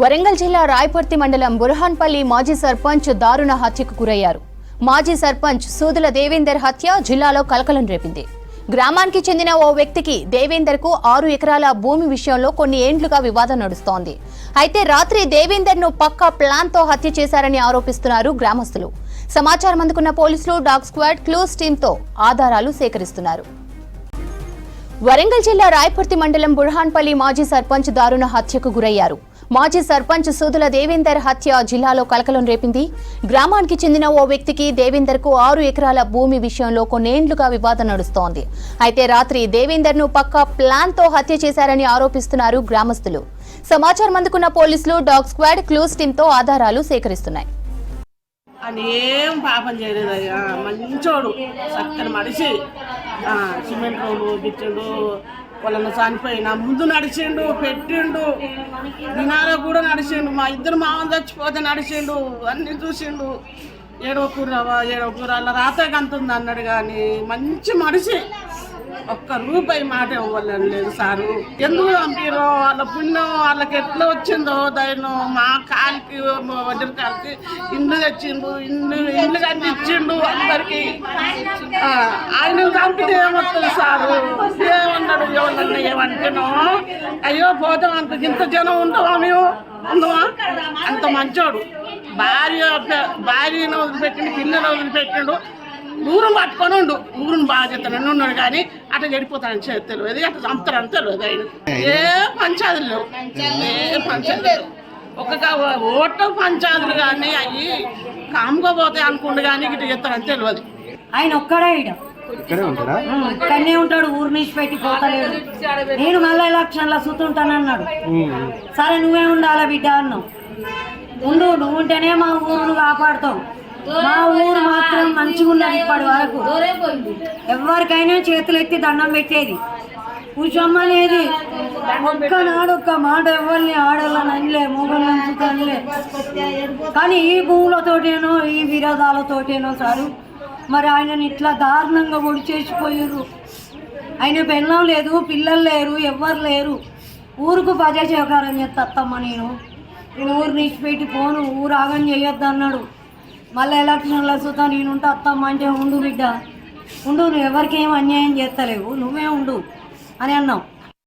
వరంగల్ జిల్లా రాయపర్తి మండలం బుర్హాన్పల్లి మాజీ సర్పంచ్ దారుణ హత్యకు గురయ్యారు. మాజీ సర్పంచ్ సూదుల దేవేందర్ హత్య జిల్లాలో కలకలం రేపింది. గ్రామానికి చెందిన ఓ వ్యక్తికి దేవేందర్ కు 6 ఎకరాల భూమి విషయంలో కొన్ని ఏండ్లుగా వివాదం నడుస్తోంది. అయితే రాత్రి దేవేందర్ ను పక్కా ప్లాన్ తో హత్య చేశారని ఆరోపిస్తున్నారు గ్రామస్తులు. సమాచారం అందుకున్న పోలీసులు డాగ్ స్క్వాడ్ క్లూస్ టీంతో ఆధారాలు సేకరిస్తున్నారు. వరంగల్ జిల్లా రాయపర్తి మండలం బుర్హాన్పల్లి మాజీ సర్పంచ్ దారుణ హత్యకు గురయ్యారు. మాజీ సర్పంచ్ సూదుల దేవేందర్ హత్య జిల్లాలో కలకలం రేపింది. గ్రామానికి చెందిన ఓ వ్యక్తికి దేవేందర్ కు 6 ఎకరాల భూమి విషయంలో కొన్నేండ్లుగా వివాదం నడుస్తోంది. అయితే రాత్రి దేవేందర్ ను పక్కా ప్లాన్ తో హత్య చేశారని ఆరోపిస్తున్నారు గ్రామస్తులు. సమాచారం అందుకున్న పోలీసులు డాగ్ స్క్వాడ్ క్లూస్ టీంతో ఆధారాలు సేకరిస్తున్నాయి. అని ఏం పాపం చేయలేదయ్యా, మంచోడు, చక్కని మనిషి. సిమెంట్ రోడ్లు గిట్టిండు, వాళ్ళని చనిపోయిన ముందు నడిచిండు, పెట్టిండు, దినాలో కూడా నడిచిండు. మా ఇద్దరు మామూలు చచ్చిపోతే నడిచిండు, అన్నీ చూసిండు. ఏడో అలా రాతే కంతుంది అన్నాడు. కానీ మంచి మనిషి, ఒక్క రూపాయి మాట ఇవ్వాలని లేదు సారు. ఎందుకు పంపిరో వాళ్ళ పుణ్యం వాళ్ళకి ఎట్లా వచ్చిందో దయను. మా కాలికి వడ్డీల కాలికి ఇండ్లు తెచ్చిండు, ఇండ్లు కట్టించిండు అందరికి. ఆయన చంపితే ఏమొస్తుంది సారు? ఏమన్నాడు? ఎవరన్నా ఏమంటున్నాం? అయ్యో పోతాం అంత ఇంత జనం ఉంటామా మేము? ఉందామా? అంత మంచోడు. భార్యను వదిలిపెట్టిండు, పిల్లలు వదిలిపెట్టిండు, ఊరును పట్టుకొని ఉండు, ఊరును బాగా చేస్తానని ఉన్నాడు. కానీ అట్లా చెడిపోతానని తెలియదు, అట్లా చంపుతారని తెలియదు. ఆయన ఏ పంచాయతీలు లేవు, ఏ పంచాయతీలు ఒక్క ఓట్ల పంచాయతీలు కానీ అవి కాముగా పోతాయి అనుకుంటు కానీ ఇట్లా చేస్తారని తెలియదు. ఆయన ఒక్కడే ఇక్కడనే ఉంటాడు, ఊరు నుంచి పెట్టి పోతలేడు. నేను మళ్ళీ ఎలక్షన్లో సుతుంటానన్నాడు. సరే నువ్వే ఉండాలా బిడ్డ అన్నావు. ఉండు, నువ్వు ఉంటేనే మా ఊరును కాపాడుతావు. మా ఊరు మాత్రం మంచిగా ఉన్నది ఇప్పటి వరకు. ఎవరికైనా చేతులు ఎత్తి దండం పెట్టేది, కూర్చోమ్మనేది. ఒక్కనాడు ఒక్క మాట ఎవరిని ఆడవాళ్ళని అనలే, మొగలను అనలే. కానీ ఈ భూములతోటేనో ఈ విరోధాలతోటేనో సారు మరి ఆయనని ఇట్లా దారుణంగా ఒడి చేసిపోయారు. ఆయన పెళ్ళం లేదు, పిల్లలు లేరు, ఎవ్వరు లేరు. ఊరుకు బజా చేకారం చేస్తమ్మ నేను ఊరు నిలిచిపెట్టి పోను, ఊరు ఆగం చేయొద్దు అన్నాడు. మళ్ళీ ఎలక్షన్లో చూద్దాం నేనుంటే అత్తమ్మ అంటే ఉండు బిడ్డ ఉండు, నువ్వు ఎవరికేం అన్యాయం చేస్తలేవు, నువ్వే ఉండు అని అన్నావు.